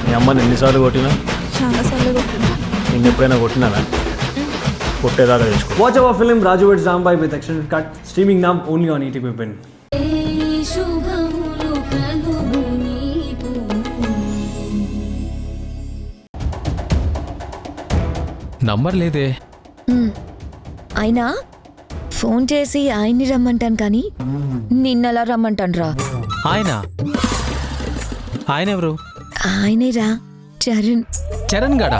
మీ అమ్మని ఎన్నిసార్లు కొట్టినా? చాలాసార్లు కొట్టినా. నేను ఎప్పుడైనా కొట్టినానా? కొట్టేదాకా తెచ్చుకో. Watch our film Raju vs. Zambai with extended cut, streaming now only on ETV Win. Number లేదే. అయినా ఫోన్ చేసి ఆయన్ని రమ్మంటాను కానీ నిన్నలా రమ్మంటాను రా. ఆయన ఎవరు? ఆయనేరా చరణ్. చరణ్ గాడా?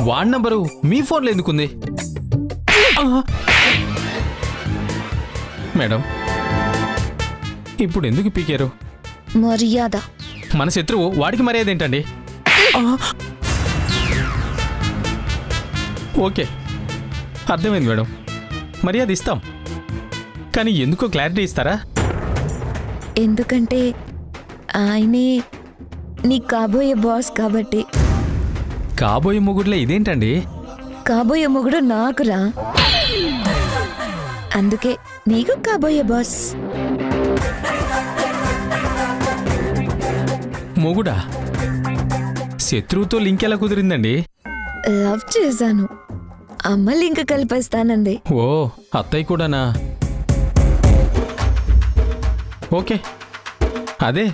వాడి నంబరు మీ ఫోన్లో ఎందుకుంది? మేడం, ఇప్పుడు ఎందుకు పీకారు? మర్యాద. మన శత్రువు, వాడికి మర్యాద ఏంటండి? ఓకే, అర్థమైంది మేడం, మర్యాద ఇస్తాం. కానీ ఎందుకో క్లారిటీ ఇస్తారా? ఎందుకంటే ఆయనే నీ కాబోయే బాస్ కాబట్టి. కాబోయే మొగుడులే ఇదేంటండి? కాబోయే మొగుడు నాకురా, అందుకే నీకు కాబోయే బాస్. మొగుడా? శత్రువుతో లింక్ ఎలా కుదిరిందండి? లవ్ చేశాను, అమ్మ లింక్ కలిపేస్తానంది. ఓ, అత్తయ్య కూడానా? ఓకే, అదే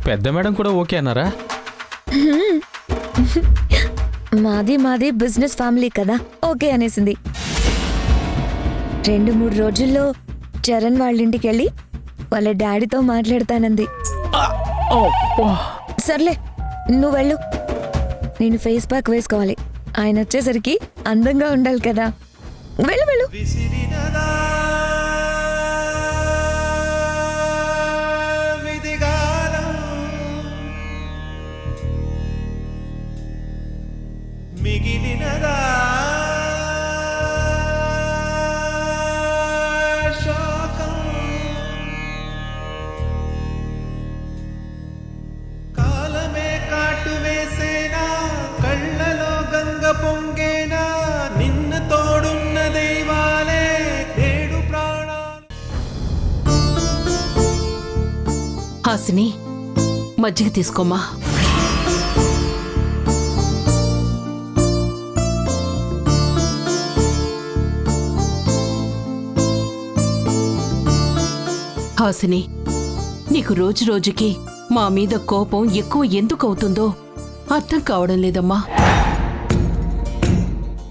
పెద్ద మేడం కూడా ఓకే అన్నారా? మాది బిజినెస్ ఫ్యామిలీ కదా, ఓకే అనేసింది. 2-3 రోజుల్లో చరణ్ వాళ్ళ ఇంటికి వెళ్ళి వాళ్ళ డాడీతో మాట్లాడతానంది. సర్లే నువ్వు వెళ్ళు, నేను ఫేస్ ప్యాక్ వేసుకోవాలి, ఆయన వచ్చేసరికి అందంగా ఉండాలి కదా. వెళ్ళు వెళ్ళు. మిగిలినదా శోకం, కాలమే కాటు వేసేనా, కళ్ళలో గంగ పొంగేనా, నిన్న తోడున్న దైవాలే నేడు ప్రాణాలు. హాసిని, మజ్జిగ తీసుకోమ్మా. హాసిని, నీకు రోజు రోజుకి మా మీద కోపం ఎక్కువ ఎందుకు అవుతుందో అర్థం కావడం లేదమ్మా.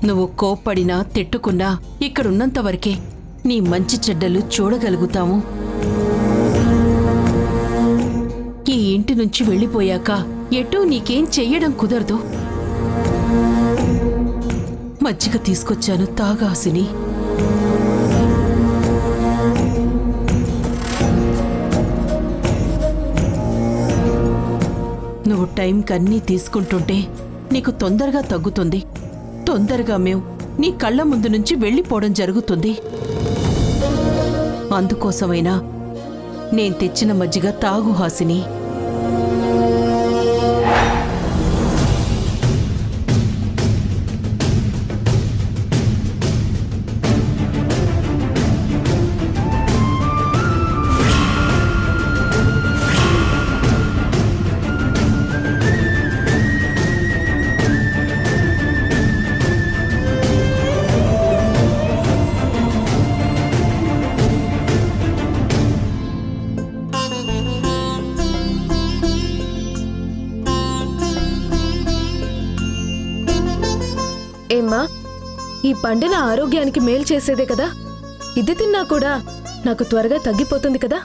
నువ్వు కోప్పడినా తిట్టుకున్నా ఇక్కడున్నంత వరకే నీ మంచి చెడ్డలు చూడగలుగుతాము. ఈ ఇంటి నుంచి వెళ్ళిపోయాక ఎటూ నీకేం చెయ్యడం కుదరదు. మజ్జిగ తీసుకొచ్చాను, తాగు హాసిని. నువ్వు టైంకి అన్నీ తీసుకుంటుంటే నీకు తొందరగా తగ్గుతుంది. తొందరగా మేము నీ కళ్ళ ముందు నుంచి వెళ్ళిపోవడం జరుగుతుంది. అందుకోసమైనా నేను తెచ్చిన మజ్జిగ తాగు హాసిని. ఏమ్మా, ఈ పండు నా ఆరోగ్యానికి మేలు చేసేదే కదా, ఇది తిన్నా కూడా నాకు త్వరగా తగ్గిపోతుంది కదా.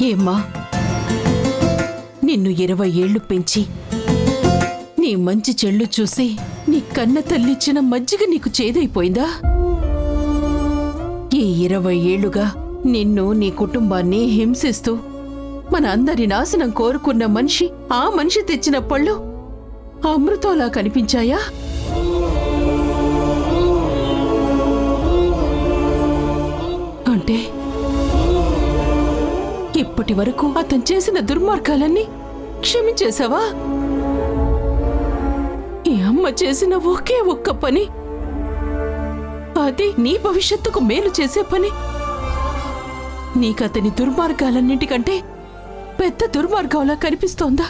ఏమ్మా, నిన్ను 20 ఏళ్లు పెంచి నీ మంచి చెళ్ళు చూసి నీ కన్న తల్లిచ్చిన మజ్జిగ నీకు చేదైపోయిందా? ఈ 20 ఏళ్లుగా నిన్ను నీ కుటుంబాన్ని హింసిస్తూ మన అందరి నాశనం కోరుకున్న మనిషి, ఆ మనిషి తెచ్చిన పళ్ళు అమృతంలా కనిపించాయా? అంటే ఇప్పటి వరకు అతను చేసిన దుర్మార్గాలన్నీ క్షమించేశావా? ఈ అమ్మ చేసిన ఒకే ఒక్క పని అది నీ భవిష్యత్తుకు మేలు చేసే పని. నీకతని దుర్మార్గాలన్నింటికంటే పెద్ద దుర్మార్గంలా కనిపిస్తోందా?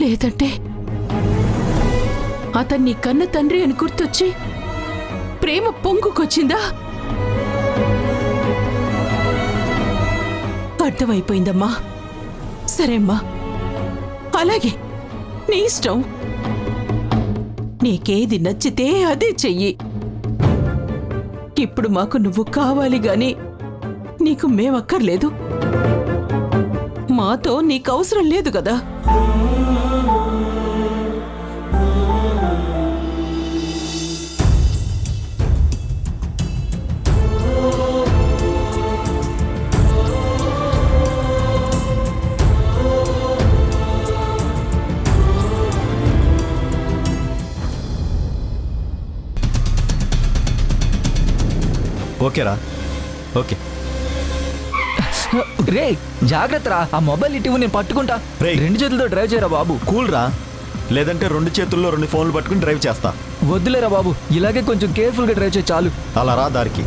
లేదంటే అతన్ని కన్న తండ్రి అని గుర్తొచ్చి ప్రేమ పొంగుకొచ్చిందా? అర్థమైపోయిందమ్మా. సరేమ్మా, అలాగే నీ ఇష్టం. నీకేది నచ్చితే అదే చెయ్యి. ఇప్పుడు మాకు నువ్వు కావాలి గాని నీకు మేమక్కర్లేదు. మాతో నీకు అవసరం లేదు కదా. ఓకేరా, ఓకే. రే జాగ్రత్త రా, ఆ మొబైల్ ఇటీవు, నేను పట్టుకుంటా. రేయ్. 2 చేతులతో డ్రైవ్ చేయరా బాబు. కూల్ రా, లేదంటే 2 చేతుల్లో 2 ఫోన్లు పట్టుకుని డ్రైవ్ చేస్తా. వద్దులేరా బాబు, ఇలాగే కొంచెం కేర్ఫుల్గా డ్రైవ్ చేయి చాలు. అలా రా దారికి.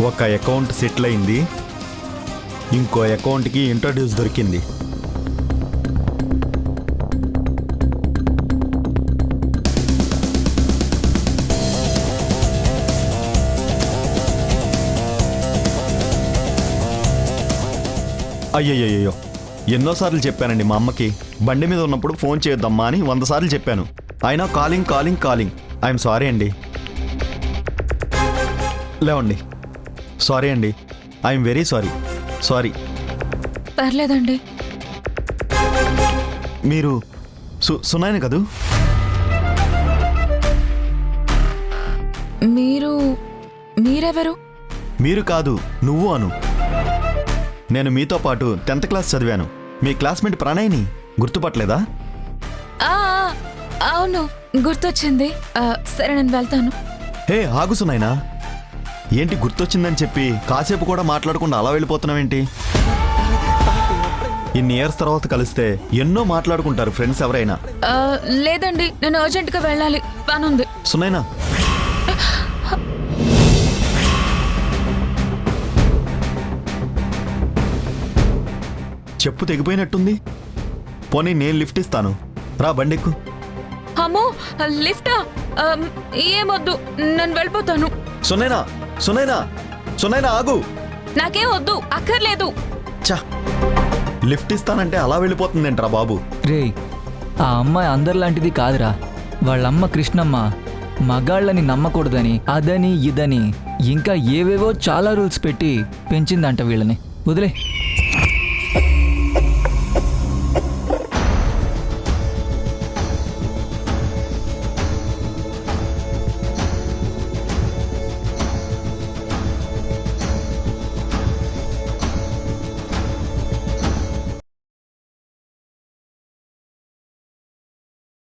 ఒక అకౌంట్ సెటిల్ అయింది, ఇంకో అకౌంట్కి ఇంట్రడ్యూస్ దొరికింది. అయ్యయ్యో, ఎన్నోసార్లు చెప్పానండి మా అమ్మకి, బండి మీద ఉన్నప్పుడు ఫోన్ చేయొద్దమ్మా అని 100 సార్లు చెప్పాను. అయినా calling calling calling. I'm sorry అండి. లేవండి. సారీ అండి, ఐఎమ్ వెరీ సారీ. సారీ. పర్లేదండి. మీరు సునాయన కదూ? మీరెవరు? మీరు కాదు, నువ్వు అను. నేను మీతో పాటు 10th క్లాస్ చదివాను. మీ క్లాస్మేట్ ప్రణయ్ని గుర్తుపట్టలేదా? అవును, గుర్తొచ్చింది. సరే, నేను వెళ్తాను. హే ఆగు సునాయనా, ఏంటి గుర్తొచ్చిందని చెప్పి కాసేపు కూడా మాట్లాడకుండా అలా వెళ్ళిపోతున్నావేంటి? ఇన్ని ఇయర్స్ తర్వాత కలిస్తే ఎన్నో మాట్లాడుకుంటారు ఫ్రెండ్స్ ఎవరైనా. లేదండి, నేను అర్జెంట్గా వెళ్ళాలి, పనుంది. సునైనా, చెప్పు తెగిపోయినట్టుంది. పోనీ నేను లిఫ్ట్ ఇస్తాను, రా బండెక్కు. అమ్మో, లిఫ్టా? ఏమొద్దు, నేను వెళ్ళిపోతాను. సునైనా, సునైనా, సునైనా ఆగు. నాకేం వద్దు, అక్కర్లేదు. చా, లిఫ్ట్ ఇస్తానంటే అలా వెళ్ళిపోతుందేంట్రా బాబు? రే, ఆ అమ్మాయి అందరిలాంటిది కాదురా. వాళ్ళమ్మ కృష్ణమ్మ మగాళ్ళని నమ్మకూడదని, అదని ఇదని ఇంకా ఏవేవో చాలా రూల్స్ పెట్టి పెంచిందంట వీళ్ళని. వదిలే.